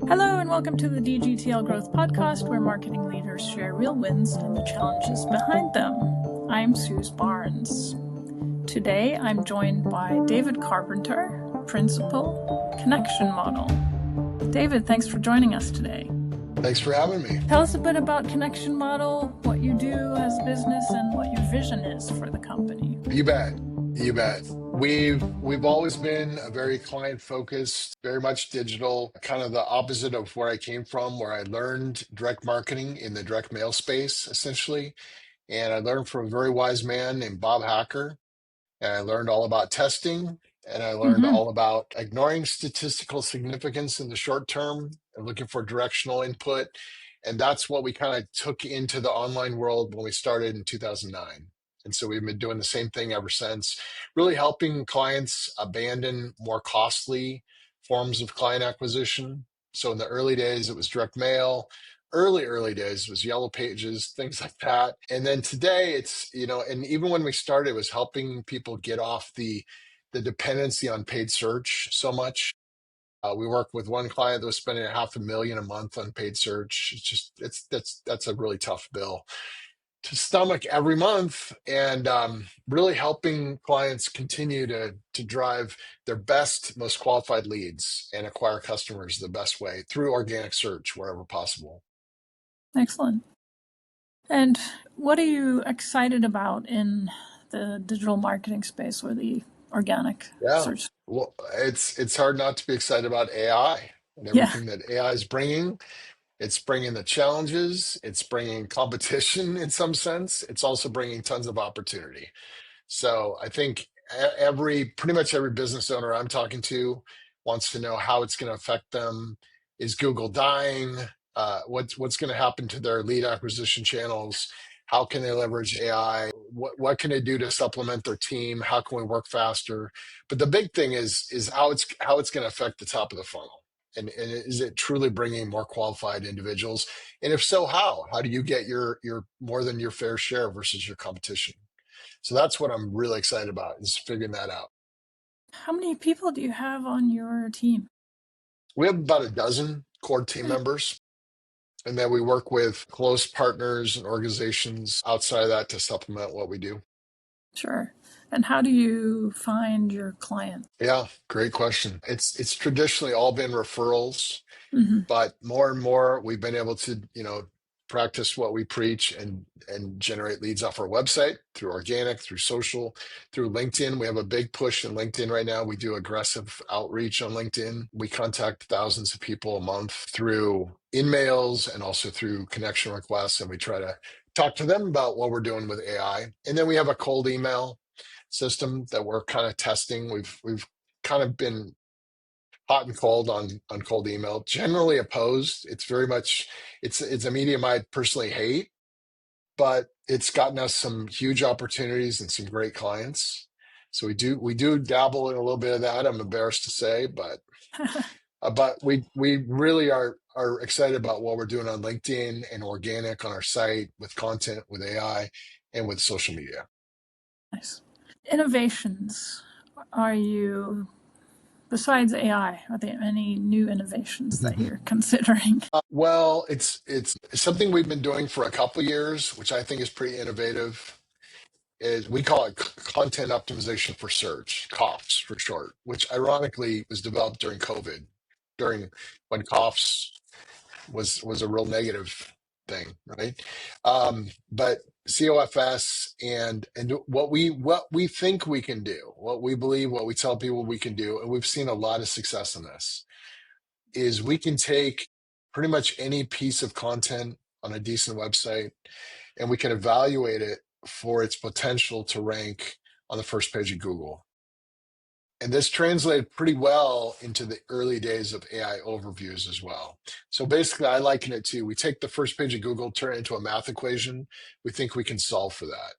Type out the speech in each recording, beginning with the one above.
Hello and welcome to the DGTL Growth Podcast, where marketing leaders share real wins and the challenges behind them. I'm Suse Barnes. Today I'm joined by David Carpenter, Principal, Connection Model. David, thanks for joining us today. Thanks for having me. Tell us a bit about Connection Model, what you do as a business, and what your vision is for the company. You bet. You bet. We've always been a very client-focused, very much digital, kind of the opposite of where I came from, where I learned direct marketing in the direct mail space, essentially. And I learned from a very wise man named Bob Hacker. And I learned all about testing, and I learned all about ignoring statistical significance in the short term and looking for directional input. And that's what we kind of took into the online world when we started in 2009. And so we've been doing the same thing ever since, really helping clients abandon more costly forms of client acquisition. So in the early days, it was direct mail. Early days was yellow pages, things like that. And then today it's, and even when we started, it was helping people get off the dependency on paid search so much. We work with one client that was spending $500,000 a month on paid search. That's a really tough bill to stomach every month, and really helping clients continue to drive their best, most qualified leads and acquire customers the best way through organic search wherever possible. Excellent. And what are you excited about in the digital marketing space or the organic search? Well, it's hard not to be excited about AI and everything that AI is bringing. It's bringing the challenges. It's bringing competition in some sense. It's also bringing tons of opportunity. So I think pretty much every business owner I'm talking to wants to know how it's going to affect them. Is Google dying? What's going to happen to their lead acquisition channels? How can they leverage AI? What can they do to supplement their team? How can we work faster? But the big thing is how it's going to affect the top of the funnel. And is it truly bringing more qualified individuals? And if so, how? How do you get your more than your fair share versus your competition? So that's what I'm really excited about, is figuring that out. How many people do you have on your team? We have about a dozen core team members. And then we work with close partners and organizations outside of that to supplement what we do. Sure. And how do you find your clients? Yeah, great question. It's traditionally all been referrals, but more and more we've been able to, practice what we preach and generate leads off our website through organic, through social, through LinkedIn. We have a big push in LinkedIn right now. We do aggressive outreach on LinkedIn. We contact thousands of people a month through in-mails and also through connection requests. And we try to talk to them about what we're doing with AI. And then we have a cold email system that we're kind of testing. We've kind of been hot and cold on cold email, generally opposed. It's very much, it's a medium I personally hate, but it's gotten us some huge opportunities and some great clients. So we do dabble in a little bit of that, I'm embarrassed to say, but we really are excited about what we're doing on LinkedIn and organic on our site with content, with AI, and with social media. Nice. Innovations. Besides AI, are there any new innovations that you're considering? Well, it's something we've been doing for a couple of years, which I think is pretty innovative. Is we call it content optimization for search, COFS for short, which ironically was developed during COVID, during when COFS was a real negative thing, right? But COFS and what we think we can do, what we believe, what we tell people we can do, and we've seen a lot of success in this, is we can take pretty much any piece of content on a decent website and we can evaluate it for its potential to rank on the first page of Google. And this translated pretty well into the early days of AI overviews as well. So basically, I liken it to, we take the first page of Google, turn it into a math equation. We think we can solve for that.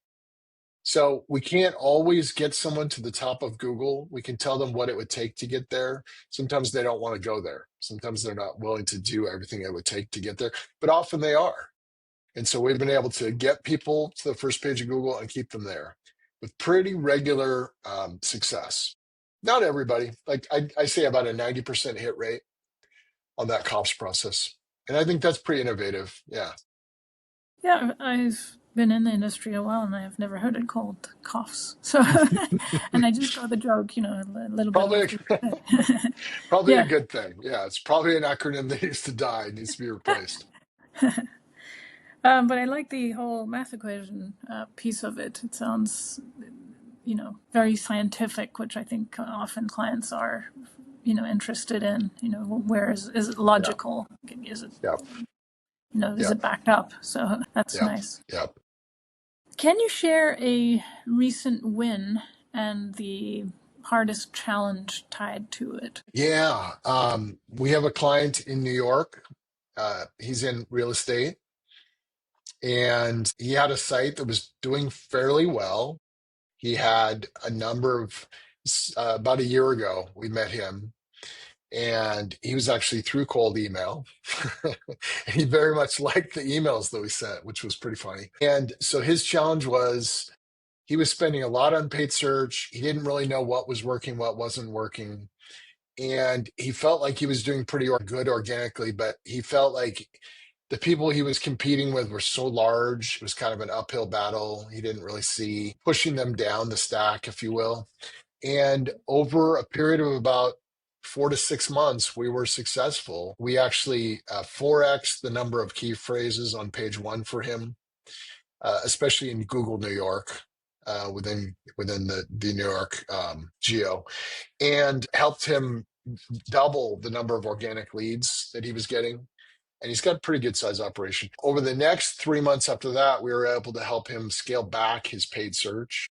So we can't always get someone to the top of Google. We can tell them what it would take to get there. Sometimes they don't want to go there. Sometimes they're not willing to do everything it would take to get there, but often they are. And so we've been able to get people to the first page of Google and keep them there with pretty regular success. Not everybody. Like I say about a 90% hit rate on that COFS process. And I think that's pretty innovative. Yeah. Yeah, I've been in the industry a while and I've never heard it called COFS. So, and I just got the joke, a little bit Probably after. probably a Yeah. good thing. Yeah, it's probably an acronym that needs to die, needs to be replaced. But I like the whole math equation piece of it. It sounds, very scientific, which I think often clients are, interested in. Where is it Yeah. logical? Is it, Yeah. is Yeah. it backed up? So that's Yeah. nice. Yeah. Can you share a recent win and the hardest challenge tied to it? Yeah. We have a client in New York. He's in real estate and he had a site that was doing fairly well. He had a number of, about a year ago, we met him and he was actually through cold email. He very much liked the emails that we sent, which was pretty funny. And so his challenge was he was spending a lot on paid search. He didn't really know what was working, what wasn't working. And he felt like he was doing pretty good organically, but he felt like the people he was competing with were so large. It was kind of an uphill battle. He didn't really see pushing them down the stack, if you will. And over a period of about 4 to 6 months, we were successful. We actually 4x the number of key phrases on page one for him, especially in Google New York, within the New York geo, and helped him double the number of organic leads that he was getting. And he's got a pretty good size operation. Over the next 3 months after that, we were able to help him scale back his paid search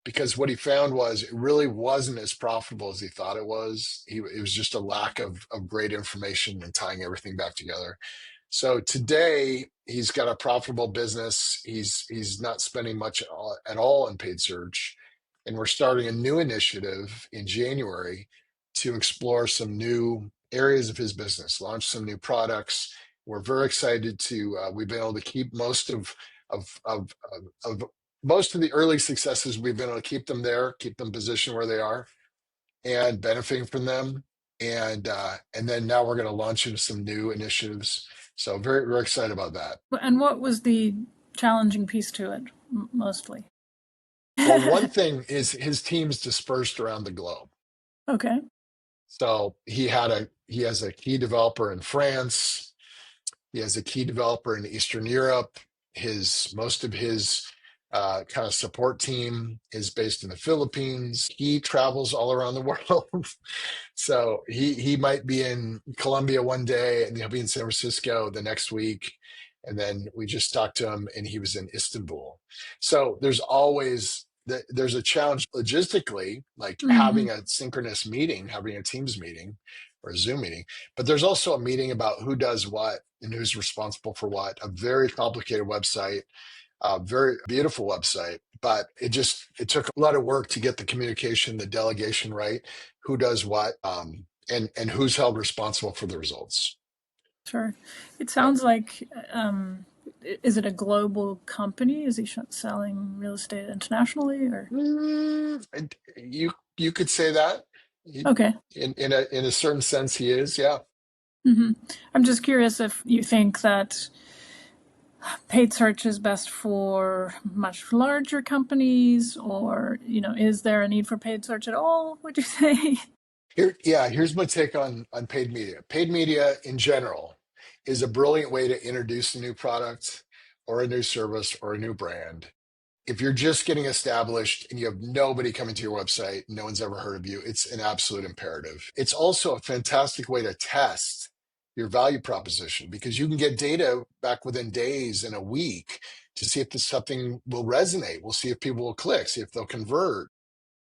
because what he found was it really wasn't as profitable as he thought it was. It was just a lack of great information and tying everything back together. So today he's got a profitable business. He's not spending much at all on paid search, and we're starting a new initiative in January to explore some new areas of his business, launch some new products. We're very excited to. We've been able to keep most of most of the early successes. We've been able to keep them there, keep them positioned where they are, and benefiting from them. And then now we're going to launch into some new initiatives. So very excited about that. And what was the challenging piece to it, mostly? Well, one thing is his team's dispersed around the globe. Okay. So he has a key developer in France. He has a key developer in Eastern Europe. Most of his kind of support team is based in the Philippines. He travels all around the world. So he might be in Colombia one day and he'll be in San Francisco the next week. And then we just talked to him and he was in Istanbul. So there's a challenge logistically, like Mm-hmm. having a synchronous meeting, having a Teams meeting or a Zoom meeting. But there's also a meeting about who does what and who's responsible for what. A very complicated website, a very beautiful website, but it took a lot of work to get the communication, the delegation right, who does what, and who's held responsible for the results. Sure. It Yep. sounds like, is it a global company? Is he selling real estate internationally or? You could say that. Okay. In a certain sense, he is. Yeah. Mm-hmm. I'm just curious if you think that paid search is best for much larger companies or, is there a need for paid search at all, would you say? Here's my take on paid media. Paid media in general is a brilliant way to introduce a new product or a new service or a new brand. If you're just getting established and you have nobody coming to your website, no one's ever heard of you, it's an absolute imperative. It's also a fantastic way to test your value proposition because you can get data back within days and a week to see if something will resonate. We'll see if people will click, see if they'll convert,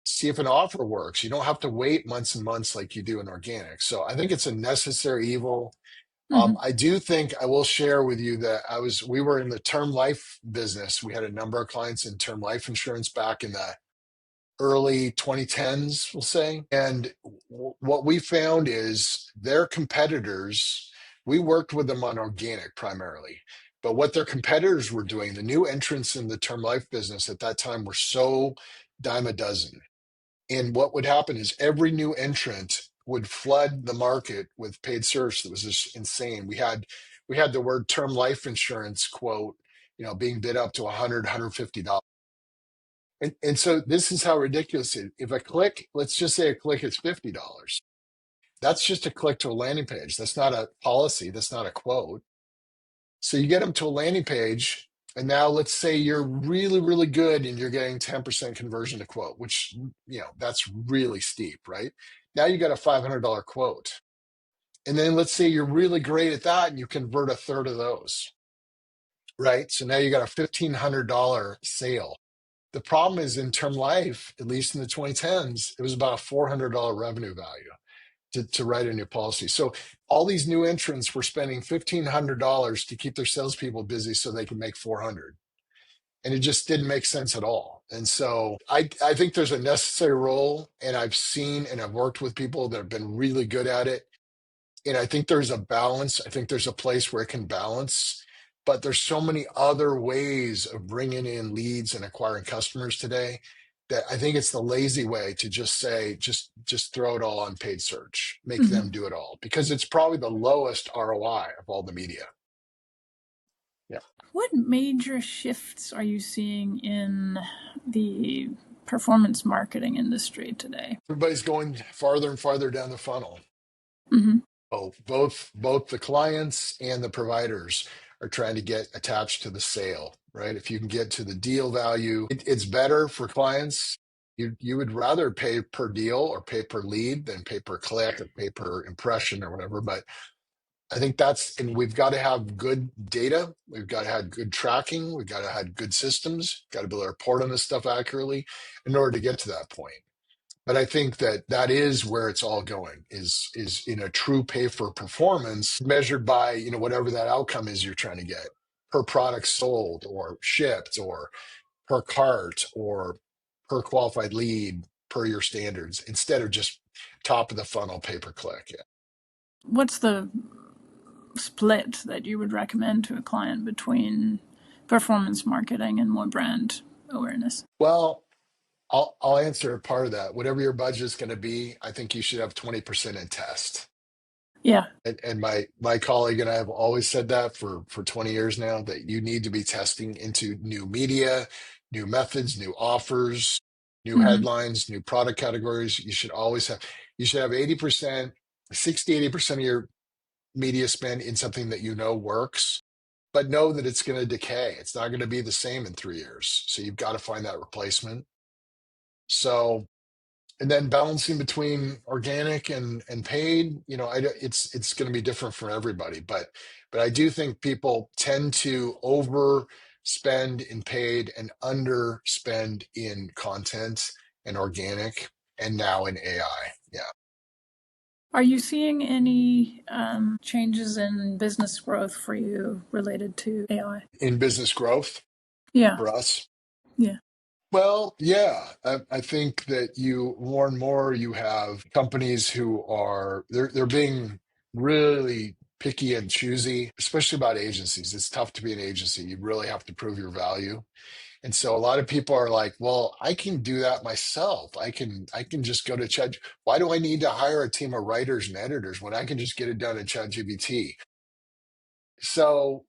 see if an offer works. You don't have to wait months and months like you do in organic. So I think it's a necessary evil. Mm-hmm. I do think I will share with you that we were in the term life business. We had a number of clients in term life insurance back in the early 2010s, we'll say. And what we found is their competitors, we worked with them on organic primarily, but what their competitors were doing, the new entrants in the term life business at that time were so dime a dozen. And what would happen is every new entrant would flood the market with paid search that was just insane. We had the word term life insurance quote, being bid up to $150. And so this is how ridiculous it is. If a click, let's just say a click is $50. That's just a click to a landing page. That's not a policy. That's not a quote. So you get them to a landing page, and now let's say you're really, really good and you're getting 10% conversion to quote, which, that's really steep, right? Now you got a $500 quote. And then let's say you're really great at that and you convert a third of those, right? So now you got a $1,500 sale. The problem is in term life, at least in the 2010s, it was about a $400 revenue value to write a new policy. So all these new entrants were spending $1,500 to keep their salespeople busy so they can make 400. And it just didn't make sense at all. And so I think there's a necessary role, and I've seen and I've worked with people that have been really good at it. And I think there's a balance. I think there's a place where it can balance. But there's so many other ways of bringing in leads and acquiring customers today that I think it's the lazy way to just say, just throw it all on paid search, make them do it all, because it's probably the lowest ROI of all the media. Yeah. What major shifts are you seeing in the performance marketing industry today? Everybody's going farther and farther down the funnel. Mm-hmm. Oh, both the clients and the providers are trying to get attached to the sale, right? If you can get to the deal value, it's better for clients. You would rather pay per deal or pay per lead than pay per click or pay per impression or whatever. But I think and we've got to have good data. We've got to have good tracking. We've got to have good systems. Got to be able to report on this stuff accurately in order to get to that point. But I think that is where it's all going, is in a true pay for performance measured by, whatever that outcome is you're trying to get per product sold or shipped or per cart or per qualified lead per your standards, instead of just top of the funnel pay per click. Yeah. What's the split that you would recommend to a client between performance marketing and more brand awareness? Well, I'll answer a part of that. Whatever your budget is going to be, I think you should have 20% in test. Yeah. And my colleague and I have always said that for 20 years now, that you need to be testing into new media, new methods, new offers, new headlines, new product categories. You should 80%, 60-80% of your media spend in something that works, but know that it's going to decay. It's not going to be the same in 3 years. So you've got to find that replacement. So, and then balancing between organic and paid, it's going to be different for everybody. But I do think people tend to overspend in paid and underspend in content and organic, and now in AI. Yeah. Are you seeing any changes in business growth for you related to AI? In business growth Yeah. for us? Yeah. Well, yeah, I think that more and more you have companies who they're being really picky and choosy, especially about agencies. It's tough to be an agency. You really have to prove your value. And so a lot of people are like, well, I can do that myself. I can just go to Chat. Why do I need to hire a team of writers and editors when I can just get it done in ChatGPT? So,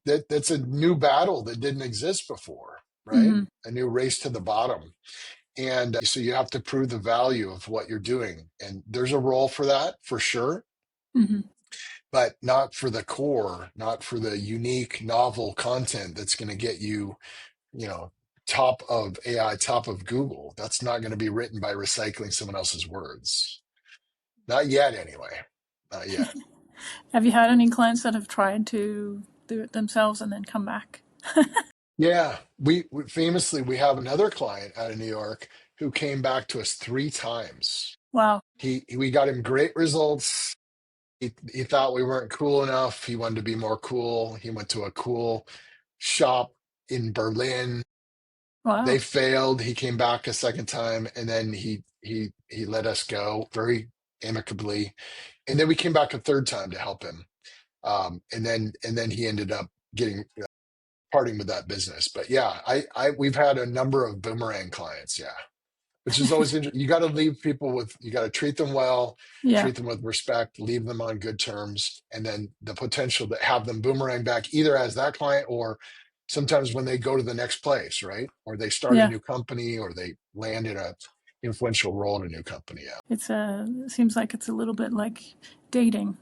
that's a new battle that didn't exist before, right? A new race to the bottom. And so you have to prove the value of what you're doing. And there's a role for that, for sure. But not for the core, not for the unique, novel content that's going to get you, top of AI, top of Google. That's not going to be written by recycling someone else's words. Not yet, anyway. Not yet. Have you had any clients that have tried to do it themselves and then come back? Yeah, we famously, we have another client out of New York who came back to us 3 times. Wow. We got him great results. He thought we weren't cool enough. He wanted to be more cool. He went to a cool shop in Berlin. Wow. They failed. He came back a second time, and then he let us go very amicably. And then we came back a third time to help him. And then he ended up parting with that business. But yeah, we've had a number of boomerang clients. Yeah. which is always interesting. You got to leave people with, you got to treat them well, Yeah, treat them with respect, leave them on good terms, and then the potential to have them boomerang back either as that client or sometimes when they go to the next place, right? Or they start a yeah. new company or they land in a influential role in a new company. Yeah. It seems like it's a little bit like dating.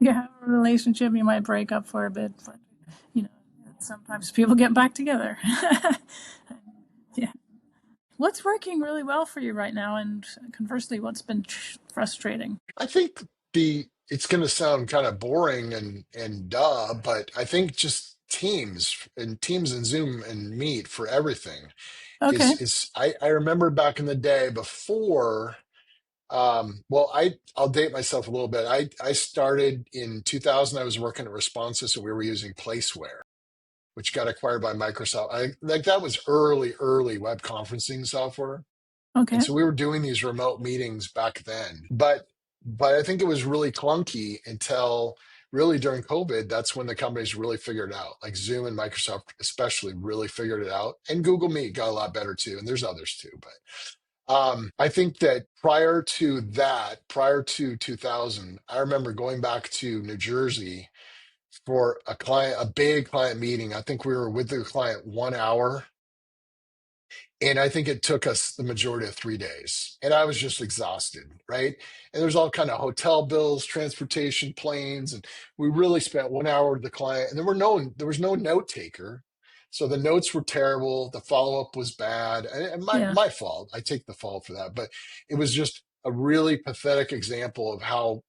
You have a relationship, you might break up for a bit, but you know, sometimes people get back together. Yeah. What's working really well for you right now, and conversely, what's been frustrating? I think it's going to sound kind of boring and duh, but I think just Teams and Zoom and Meet for everything Okay. I remember back in the day before. Well, I'll date myself a little bit. I started in 2000. I was working at Responses, and we were using Placeware, which got acquired by Microsoft. Like that was early web conferencing software. And Okay. so we were doing these remote meetings back then. But I think it was really clunky until really during COVID. That's when the companies really figured it out. Like Zoom and Microsoft especially really figured it out. And Google Meet got a lot better too. And there's others too. But I think that prior to 2000, I remember going back to New Jersey for a big client meeting. I think we were with the client 1 hour. And I think it took us the majority of 3 days. And I was just exhausted, right? And there's all kind of hotel bills, transportation, planes. And we really spent 1 hour with the client. And there was no note taker. So the notes were terrible. The follow-up was bad. And Yeah. my fault. I take the fault for that. But it was just a really pathetic example of how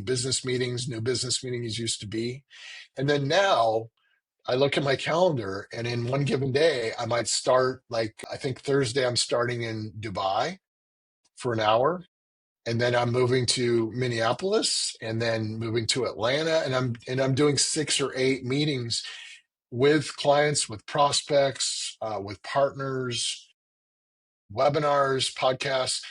business meetings, new business meetings used to be. And then now I look at my calendar and in one given day, I might start like, I think Thursday, I'm starting in Dubai for an hour. And then I'm moving to Minneapolis and then moving to Atlanta. And I'm doing 6 or 8 meetings with clients, with prospects, with partners, webinars, podcasts,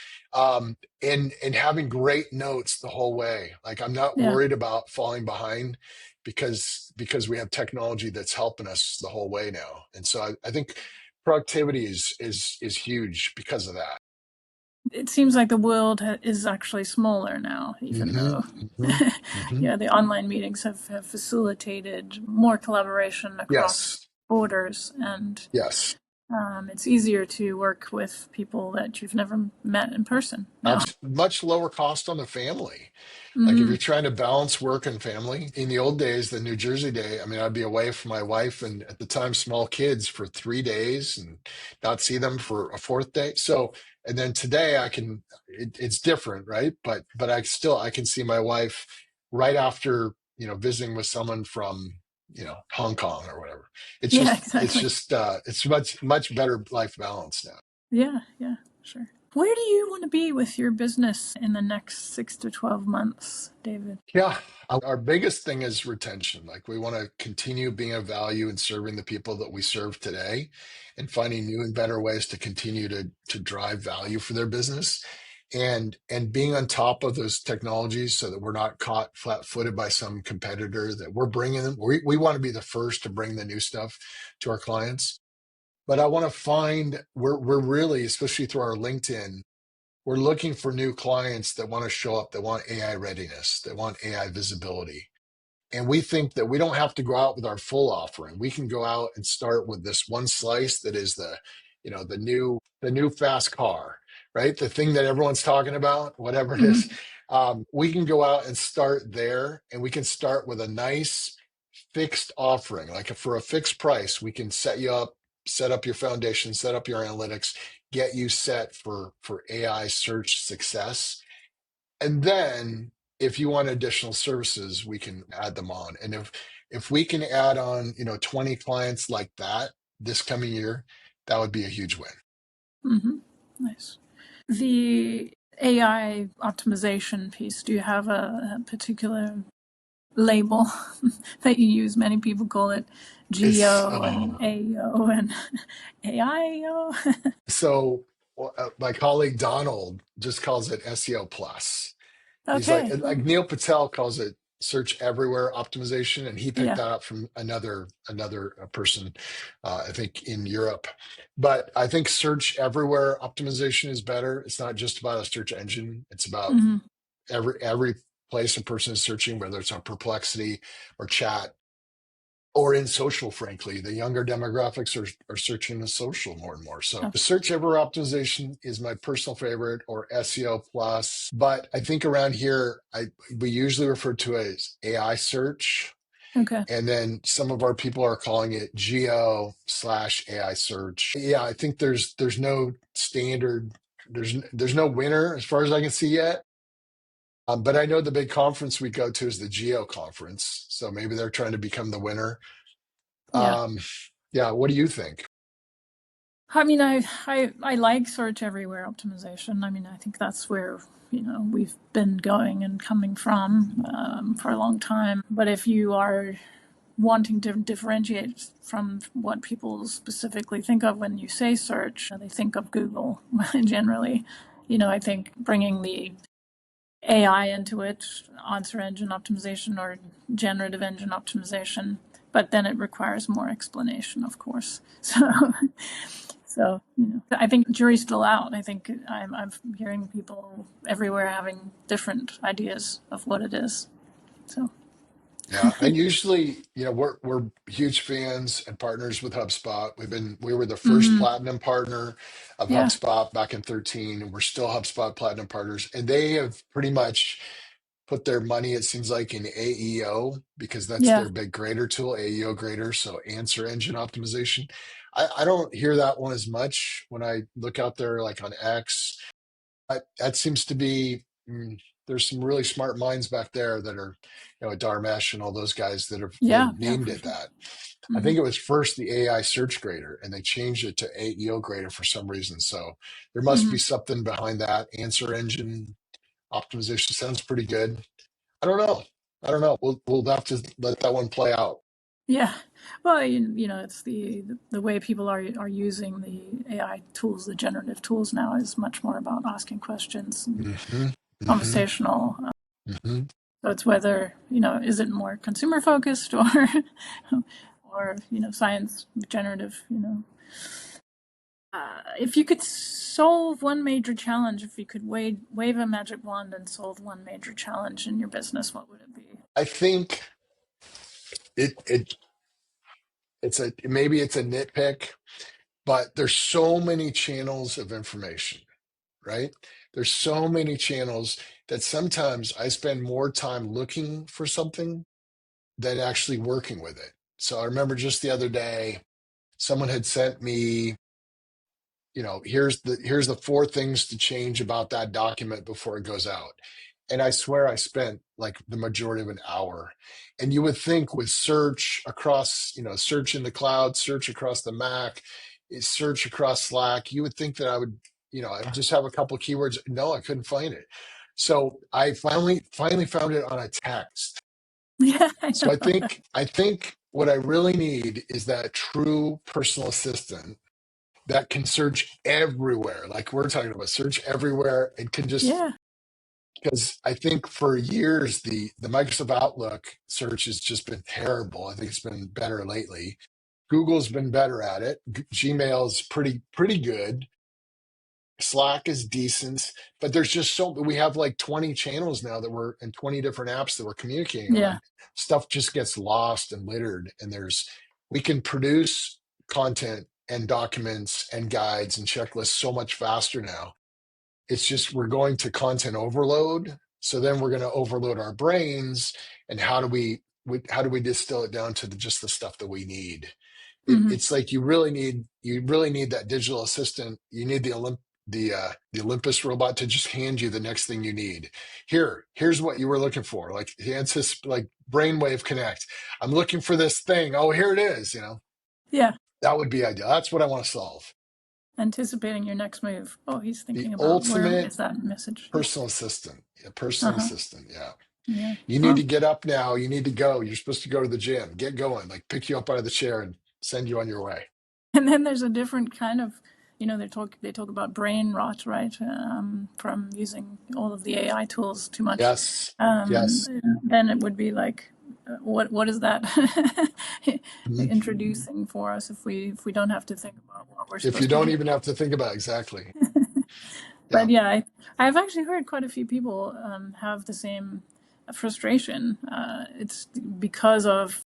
and having great notes the whole way. Like I'm not Yeah. worried about falling behind because we have technology that's helping us the whole way now. And so I think productivity is huge because of that. It seems like the world is actually smaller now, even Hmm. though, Hmm. Hmm. yeah, the online meetings have facilitated more collaboration across Yes. borders, and Yes. it's easier to work with people that you've never met in person now. Much lower cost on the family. Like if Hmm. you're trying to balance work and family, in the old days, the New Jersey day, I mean, I'd be away from my wife and at the time small kids for 3 days and not see them for a fourth day. So, and then today it's different, right? But I can see my wife right after, visiting with someone from, Hong Kong or whatever. Yeah, exactly. It's much better life balance now. Yeah, yeah, sure. Where do you want to be with your business in the next 6 to 12 months, David? Yeah, our biggest thing is retention. Like we want to continue being of value and serving the people that we serve today and finding new and better ways to continue to drive value for their business and being on top of those technologies so that we're not caught flat-footed by some competitor that we're bringing them. We want to be the first to bring the new stuff to our clients. But I want to find we're really, especially through our LinkedIn, we're looking for new clients that want to show up, that want AI readiness, that want AI visibility. And we think that we don't have to go out with our full offering. We can go out and start with this one slice that is the new fast car, right? The thing that everyone's talking about, whatever it is. Hmm. We can go out and start there, and we can start with a nice fixed offering. Like for a fixed price, we can set you up, set up your foundation, set up your analytics, get you set for AI search success. And then if you want additional services, we can add them on. And if we can add on, 20 clients like that this coming year, that would be a huge win. Hmm. Nice. The AI optimization piece, do you have a particular label that you use? Many people call it It's GO and AO and AIO. so my colleague Donald just calls it SEO plus. He's Okay. like Neil Patel calls it search everywhere optimization, and he picked Yeah. that up from another person, I think in Europe. But I think search everywhere optimization is better. It's not just about a search engine. It's about Hmm. every place a person is searching, whether it's on Perplexity or chat or in social. Frankly, the younger demographics are searching in social more and more. So the search everywhere optimization is my personal favorite, or SEO plus. But I think around here, we usually refer to it as AI search. Okay. And then some of our people are calling it geo/AI search. Yeah, I think there's no standard, there's no winner as far as I can see yet. But I know the big conference we go to is the Geo conference. So maybe they're trying to become the winner. Yeah. Yeah, what do you think? I mean, I like search everywhere optimization. I mean, I think that's where, we've been going and coming from for a long time. But if you are wanting to differentiate from what people specifically think of when you say search, they think of Google generally. I think bringing the AI into it, answer engine optimization or generative engine optimization, but then it requires more explanation, of course. So, I think the jury's still out. I think I'm hearing people everywhere having different ideas of what it is. So, Yeah, and usually, we're huge fans and partners with HubSpot. We were the first hmm platinum partner of yeah, HubSpot back in 13, and we're still HubSpot platinum partners. And they have pretty much put their money, it seems like, in AEO, because that's yeah, their big grader tool, AEO grader. So answer engine optimization. I don't hear that one as much when I look out there, like on X. That seems to be, there's some really smart minds back there that are, Dharmesh and all those guys that yeah, have yeah, named for it sure. that. I Hmm. think it was first the AI search grader, and they changed it to AEO grader for some reason. So there must Hmm. be something behind that. Answer engine optimization sounds pretty good. I don't know. I don't know. We'll have to let that one play out. Yeah. Well, it's the way people are using the AI tools, the generative tools now is much more about asking questions and Hmm. Hmm. conversational. Hmm. So it's whether, is it more consumer focused or or, science generative, if you could solve one major challenge, if you could wave a magic wand and solve one major challenge in your business, what would it be? I think it maybe it's a nitpick, but there's so many channels of information, right? There's so many channels that sometimes I spend more time looking for something than actually working with it. So I remember just the other day, someone had sent me, here's the four things to change about that document before it goes out. And I swear I spent like the majority of an hour. And you would think with search across, search in the cloud, search across the Mac, search across Slack, you would think that I would just have a couple of keywords. No, I couldn't find it. So I finally found it on a text. Yeah, I So know. I think what I really need is that true personal assistant that can search everywhere. Like we're talking about, search everywhere. It can just, Yeah. because I think for years the Microsoft Outlook search has just been terrible. I think it's been better lately. Google's been better at it. Gmail's pretty good. Slack is decent, but there's just we have like 20 channels now that we're in 20 different apps that we're communicating Yeah. on. Stuff just gets lost and littered, and we can produce content and documents and guides and checklists so much faster now. It's just we're going to content overload. So then we're going to overload our brains. And how do we distill it down to just the stuff that we need? Hmm. It's like you really need that digital assistant. You need the Olympus robot to just hand you the next thing you need. Here's what you were looking for. Like the like brainwave connect. I'm looking for this thing. Oh, here it is. Yeah. That would be ideal. That's what I want to solve. Anticipating your next move. Oh, he's The thinking about where ultimate is that message? Yeah. personal assistant. A Uh personal huh. assistant. Yeah. Yeah. You need Well, to get up now. You need to go. You're supposed to go to the gym. Get going. Like pick you up out of the chair and send you on your way. and then there's a different kind of they talk about brain rot, right? From using all of the AI tools too much. Yes. Yes. Then it would be like, what is that Mhm. introducing for us if we don't have to think about what we're If you supposed to don't do? even have to think about it, exactly. Yeah. But yeah, I've actually heard quite a few people have the same frustration. It's because of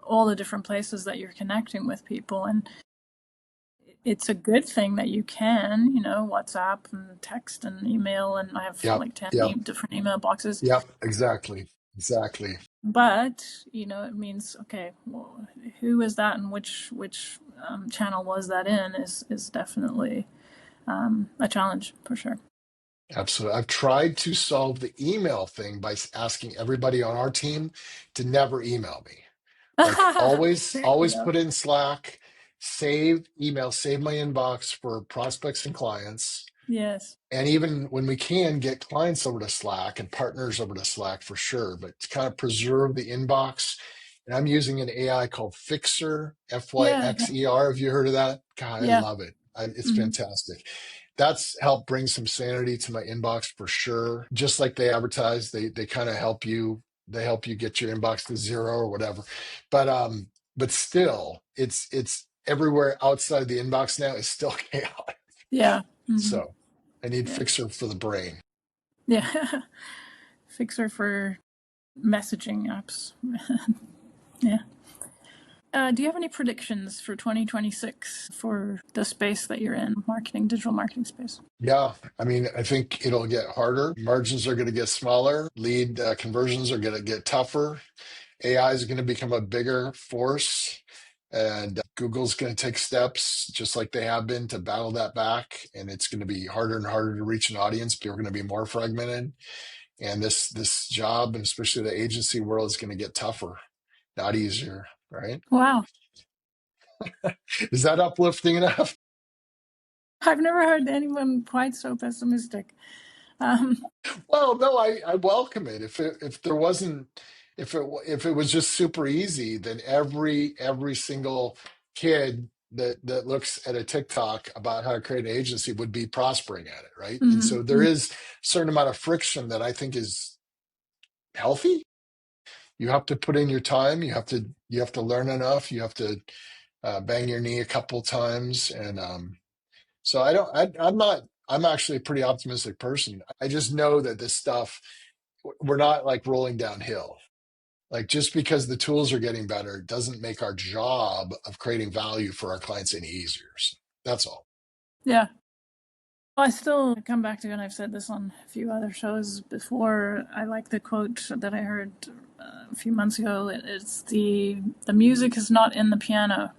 all the different places that you're connecting with people, and it's a good thing that you can, WhatsApp and text and email, and I have Yep. like 10 Yep. different email boxes. Yep. Exactly. Exactly. But, it means, okay, well, who is that and which channel was that in is definitely a challenge for sure. Absolutely. I've tried to solve the email thing by asking everybody on our team to never email me. Like always, There you always go. put in Slack, save email, save my inbox for prospects and clients. Yes. And even when we can get clients over to Slack and partners over to Slack for sure, but to kind of preserve the inbox. And I'm using an AI called Fixer, Yeah. Fyxer. Have you heard of that? God, I Yeah. love it. It's Mhm. fantastic. That's helped bring some sanity to my inbox for sure. Just like they advertise, they kind of help you. They help you get your inbox to zero or whatever. But still, it's everywhere outside the inbox now is still chaotic. Yeah. Mhm. So I need Yeah. Fixer for the brain. Yeah. Fixer for messaging apps. Yeah. Do you have any predictions for 2026 for the space that you're in, digital marketing space? Yeah, I mean, I think it'll get harder. Margins are going to get smaller. Lead conversions are going to get tougher. AI is going to become a bigger force. And Google's going to take steps, just like they have been, to battle that back. And it's going to be harder and harder to reach an audience. People are going to be more fragmented. And this job, and especially the agency world, is going to get tougher, not easier, right? Wow. Is that uplifting enough? I've never heard anyone quite so pessimistic. Well, no, I welcome it. If there wasn't, if it was just super easy, then every single kid that looks at a TikTok about how to create an agency would be prospering at it, right? And so there Mhm. is a certain amount of friction that I think is healthy. You have to put in your time. You have to learn enough. You have to bang your knee a couple times, and so I'm actually a pretty optimistic person. I just know that this stuff, we're not like rolling downhill. Like just because the tools are getting better doesn't make our job of creating value for our clients any easier. So that's all. Yeah. Well, I still come back to, and I've said this on a few other shows before. I like the quote that I heard a few months ago. It's the music is not in the piano,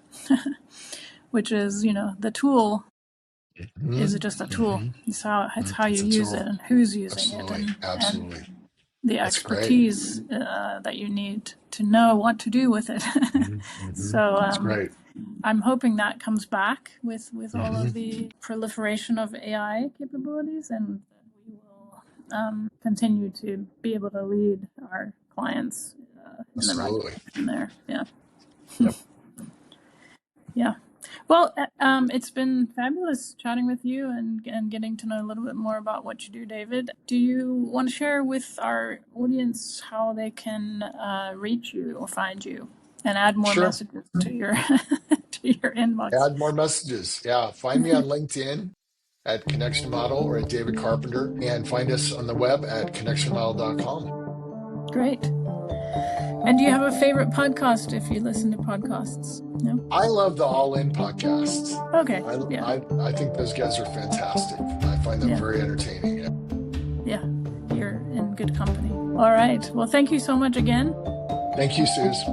which is, the tool is Mhm, just a tool. mhm. It's how you It's a use it tool. and who's using it, Absolutely. and Absolutely. the That's great. expertise that you need to know what to do with it. Mhm, mhm. So That's great. I'm hoping that comes back with all Mhm. of the proliferation of AI capabilities, and that we will continue to be able to lead our clients in the right Absolutely. direction there. Yeah. Yep. Yeah. Well, it's been fabulous chatting with you and getting to know a little bit more about what you do, David. Do you want to share with our audience how they can reach you or find you and add more Sure. messages to your to your inbox? Add more messages. Yeah. Find me on LinkedIn at Connection Model or at David Carpenter, and find us on the web at connectionmodel.com. Great. And do you have a favorite podcast if you listen to podcasts? No? I love the All In podcast. Okay. I, Yeah. I think those guys are fantastic. I find them Yeah. very entertaining. Yeah. You're in good company. All right. Well, thank you so much again. Thank you, Suze.